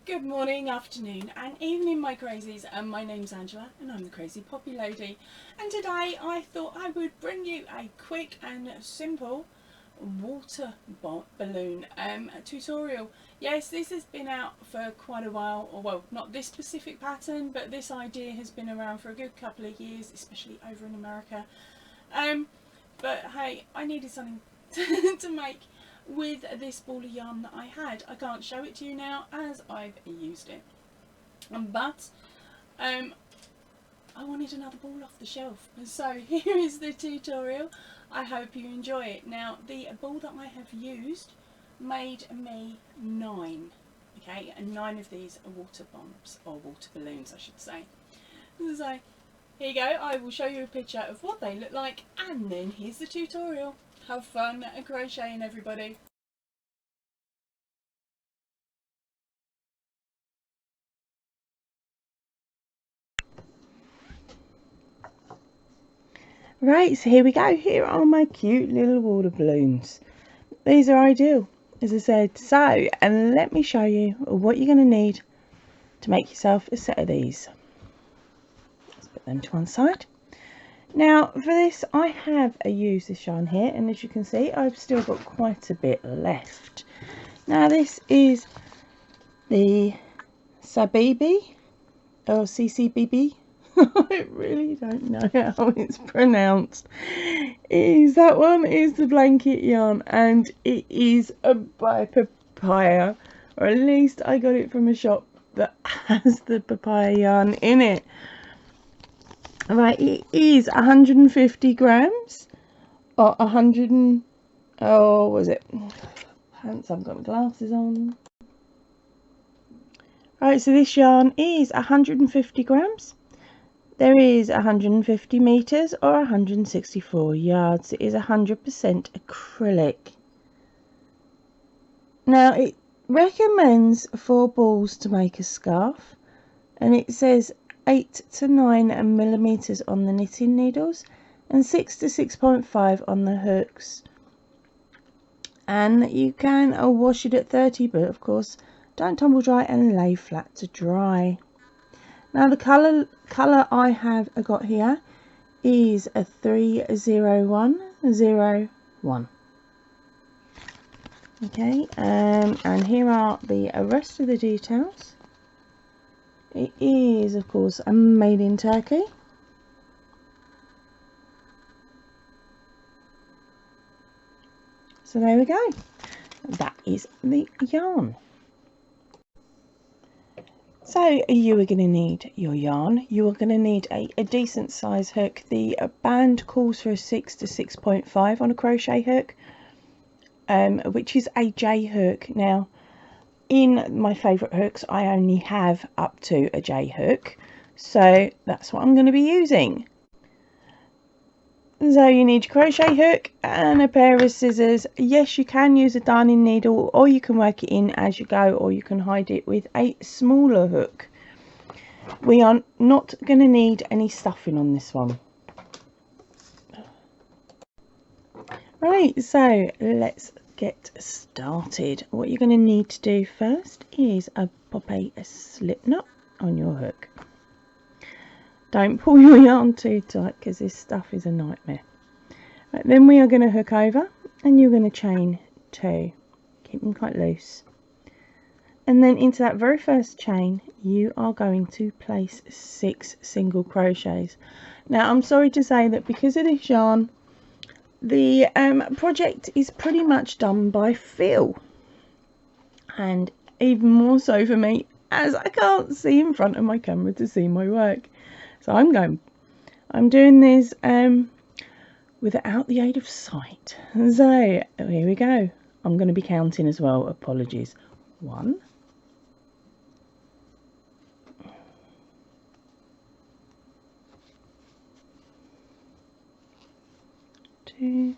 Good morning, afternoon and evening my crazies, and my name's Angela and I'm the Crazy Poppy Lady, and today I thought I would bring you a quick and simple water balloon tutorial. Yes, this has been out for quite a while, or well, not this specific pattern, but this idea has been around for a good couple of years, especially over in America. But hey, I needed something to make with this ball of yarn that I had. I can't show it to you now as I've used it, but I wanted another ball off the shelf, so here is the tutorial. I hope you enjoy it. Now, the ball that I have used made me 9, okay, and 9 of these are water bombs, or water balloons I should say. So here you go, I will show you a picture of what they look like, and then here's the tutorial. Have fun crocheting, everybody. Right, so here we go. Here are my cute little water balloons. These are ideal, as I said. So, and let me show you what you're going to need to make yourself a set of these. Let's put them to one side. Now, for this, I have used this yarn here, and as you can see, I've still got quite a bit left. Now, this is the Sabibi, or CCBB. I really don't know how it's pronounced. That one is the blanket yarn, and it is by papaya, or at least I got it from a shop that has the papaya yarn in it. Right, it is 150 grams, or 100 and, oh, was it? Hence, I've got my glasses on. Right, so this yarn is 150 grams. There is 150 meters or 164 yards. It is 100% acrylic. Now, it recommends 4 balls to make a scarf, and it says 8 to 9 millimeters on the knitting needles and 6 to 6.5 on the hooks. And you can wash it at 30, but of course don't tumble dry and lay flat to dry. Now, the colour I have got here is a 30101. Okay, and here are the rest of the details. It is, of course, made in Turkey. So there we go. That is the yarn. So you are going to need your yarn. You are going to need a decent size hook. The band calls for a 6 to 6.5 on a crochet hook, which is a J hook. Now, in my favourite hooks, I only have up to a J hook, so that's what I'm going to be using. So you need your crochet hook and a pair of scissors. Yes, you can use a darning needle, or you can work it in as you go, or you can hide it with a smaller hook. We are not going to need any stuffing on this one. Right, so let's get started. What you're going to need to do first is pop a slip knot on your hook. Don't pull your yarn too tight because this stuff is a nightmare. Right, then we are going to hook over, and you're going to chain 2. Keep them quite loose. And then into that very first chain, you are going to place 6 single crochets. Now, I'm sorry to say that because of this yarn, the project is pretty much done by feel. And even more so for me, as I can't see in front of my camera to see my work. So I'm doing this without the aid of sight. So here we go. I'm going to be counting as well. Apologies. 1, 2,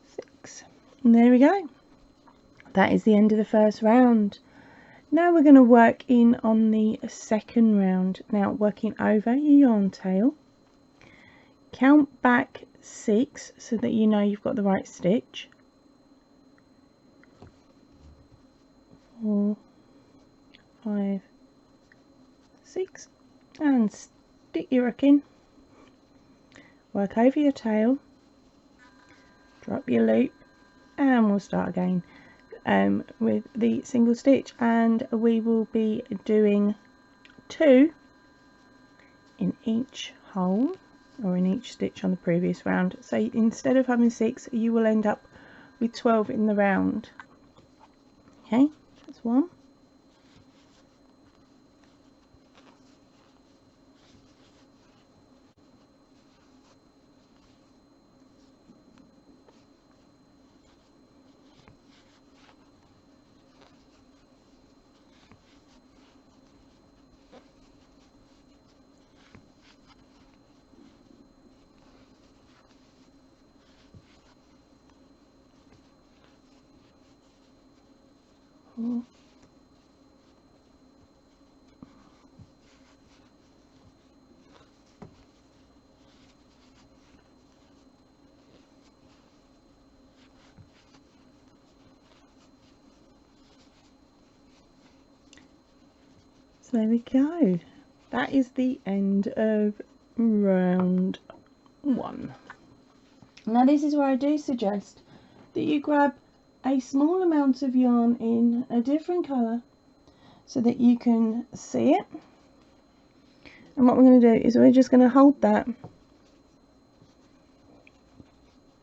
6. And there we go. That is the end of the first round. Now we're going to work in on the second round. Now working over your yarn tail, count back 6 so that you know you've got the right stitch. 4, 5, 6, and stick your hook in. Work over your tail, drop your loop, and we'll start again with the single stitch, and we will be doing 2 in each hole, or in each stitch on the previous round. So instead of having 6, you will end up with 12 in the round. Okay, that's 1. So there we go. That is the end of round 1. Now this is where I do suggest that you grab a small amount of yarn in a different colour so that you can see it. And what we're going to do is we're just going to hold that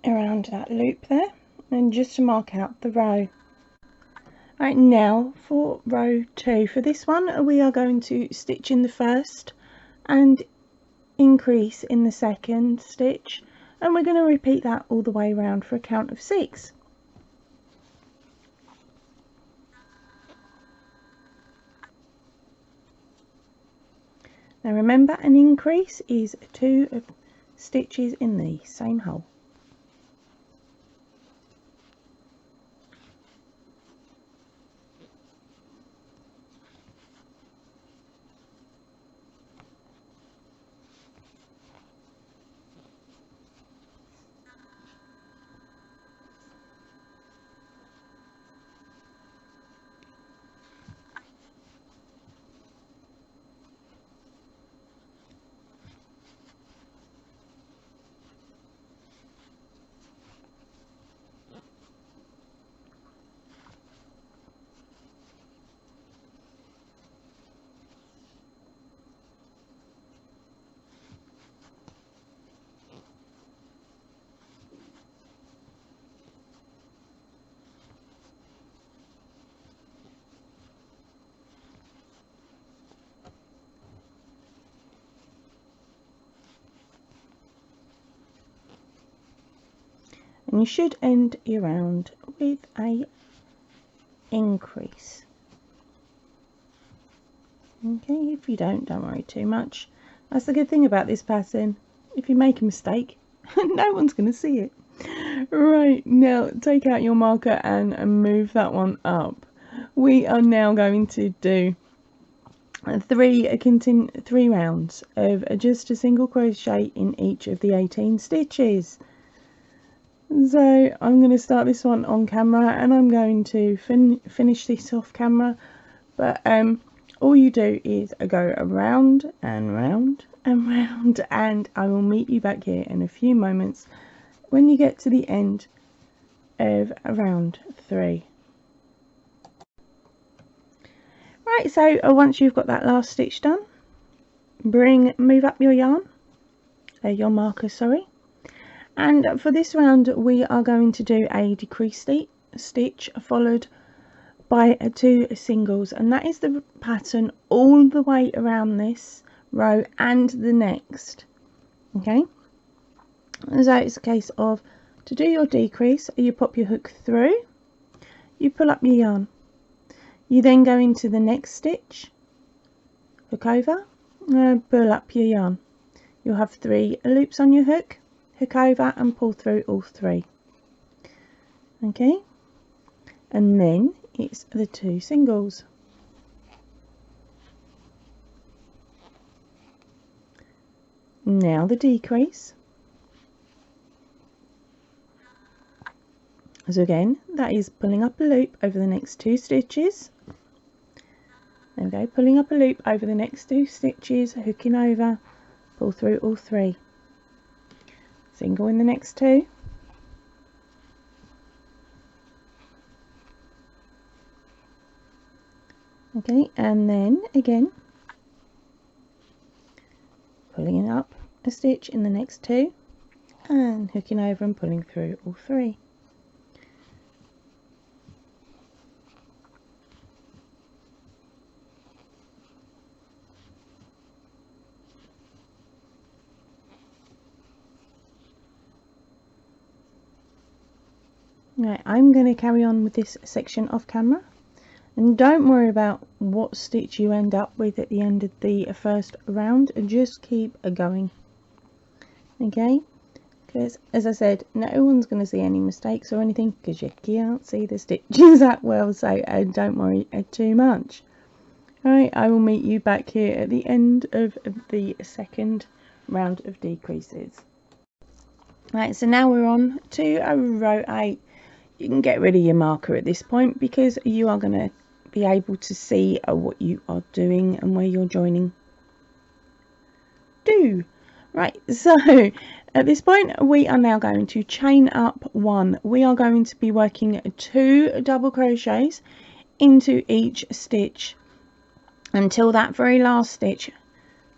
around that loop there, and just to mark out the row. Right, now for row 2. For this one we are going to stitch in the first and increase in the second stitch, and we're going to repeat that all the way around for a count of 6. Now remember, an increase is 2 stitches in the same hole. And you should end your round with a increase. Okay, if you don't worry too much. That's the good thing about this pattern. If you make a mistake, no one's going to see it. Right, now take out your marker and move that one up. We are now going to do 3 rounds of just a single crochet in each of the 18 stitches. So I'm going to start this one on camera, and I'm going to finish this off camera, but all you do is go around and round and round, and I will meet you back here in a few moments when you get to the end of round 3. Right, so once you've got that last stitch done, move up your yarn, your marker, sorry. And for this round we are going to do a decrease stitch followed by 2 singles, and that is the pattern all the way around this row and the next. Okay, so it's a case of, to do your decrease, you pop your hook through, you pull up your yarn, you then go into the next stitch, hook over, pull up your yarn. You'll have 3 loops on your hook, hook over and pull through all 3. Okay, and then it's the 2 singles. Now the decrease. So again, that is pulling up a loop over the next 2 stitches. There we go, pulling up a loop over the next 2 stitches, hooking over, pull through all 3. Single in the next 2. Okay, and then again, pulling up a stitch in the next 2 and hooking over and pulling through all 3. Right, I'm going to carry on with this section off camera, and don't worry about what stitch you end up with at the end of the first round, just keep going. Okay, because as I said, no one's going to see any mistakes or anything because you can't see the stitches that well, so don't worry too much. Right, I will meet you back here at the end of the second round of decreases. Right, so now we're on to row 8. You can get rid of your marker at this point because you are going to be able to see what you are doing and where you're joining to. Right, so at this point we are now going to chain up 1. We are going to be working 2 double crochets into each stitch until that very last stitch,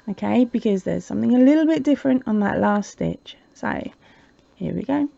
okay, because there's something a little bit different on that last stitch. So here we go.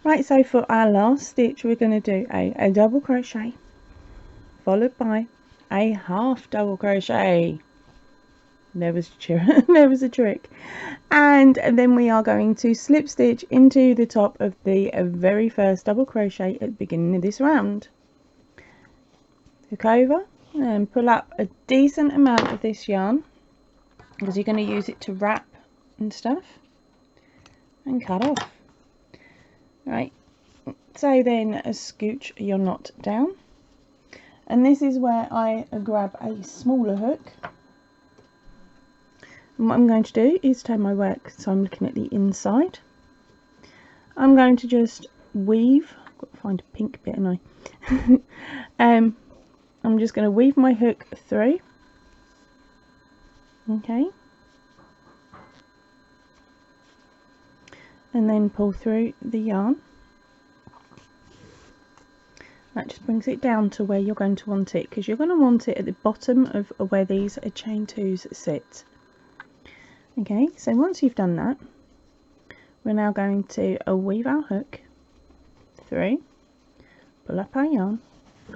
Right, so for our last stitch we're going to do a double crochet followed by a half double crochet. There was a trick. And then we are going to slip stitch into the top of the very first double crochet at the beginning of this round. Hook over and pull up a decent amount of this yarn because you're going to use it to wrap and stuff, and cut off. Right, so then scooch your knot down, and this is where I grab a smaller hook. And what I'm going to do is turn my work so I'm looking at the inside. I'm going to just weave, I've got to find a pink bit, and I'm just going to weave my hook through, okay, and then pull through the yarn. That just brings it down to where you're going to want it, because you're going to want it at the bottom of where these chain twos sit. Okay, so once you've done that, we're now going to weave our hook through, pull up our yarn,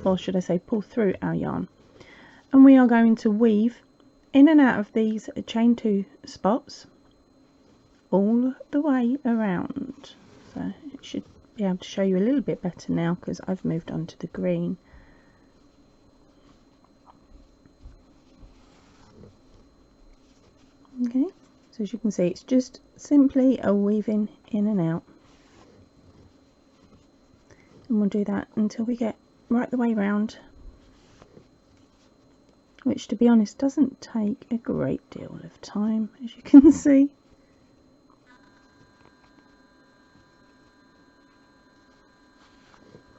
or should I say pull through our yarn, and we are going to weave in and out of these chain 2 spots all the way around. So it should be able to show you a little bit better now because I've moved on to the green. Okay, so as you can see, it's just simply a weaving in and out, and we'll do that until we get right the way round, which to be honest doesn't take a great deal of time, as you can see.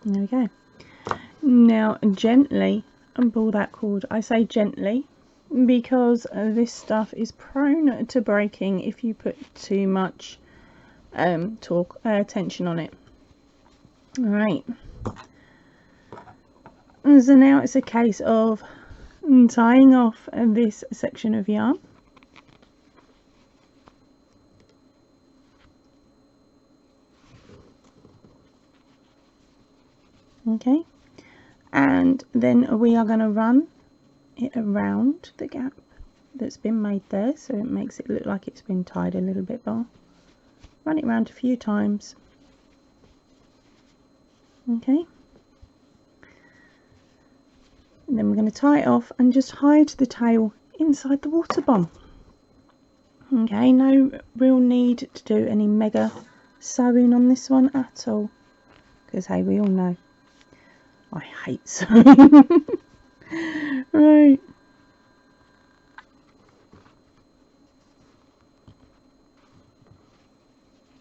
There we go. Now gently pull that cord. I say gently because this stuff is prone to breaking if you put too much tension on it. Alright, so now it's a case of tying off this section of yarn. Okay, and then we are going to run it around the gap that's been made there, so it makes it look like it's been tied a little bit more. Run it around a few times. Okay, and then we're going to tie it off and just hide the tail inside the water bomb. Okay, no real need to do any mega sewing on this one at all, because hey, we all know I hate sewing. Right,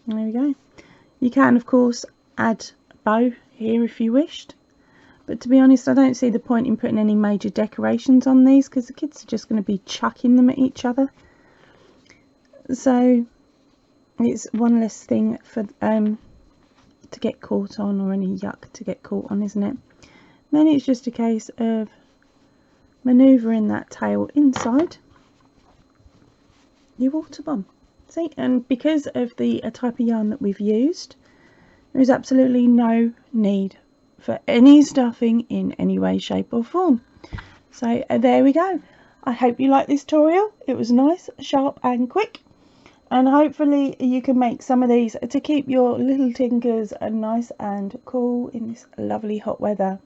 there we go. You can of course add a bow here if you wished, but to be honest I don't see the point in putting any major decorations on these because the kids are just going to be chucking them at each other, so it's one less thing for to get caught on, or any yuck to get caught on, isn't it? Then it's just a case of manoeuvring that tail inside your water bomb. See, and because of the type of yarn that we've used, there is absolutely no need for any stuffing in any way, shape or form. So there we go. I hope you like this tutorial. It was nice, sharp and quick, and hopefully you can make some of these to keep your little tinkers nice and cool in this lovely hot weather.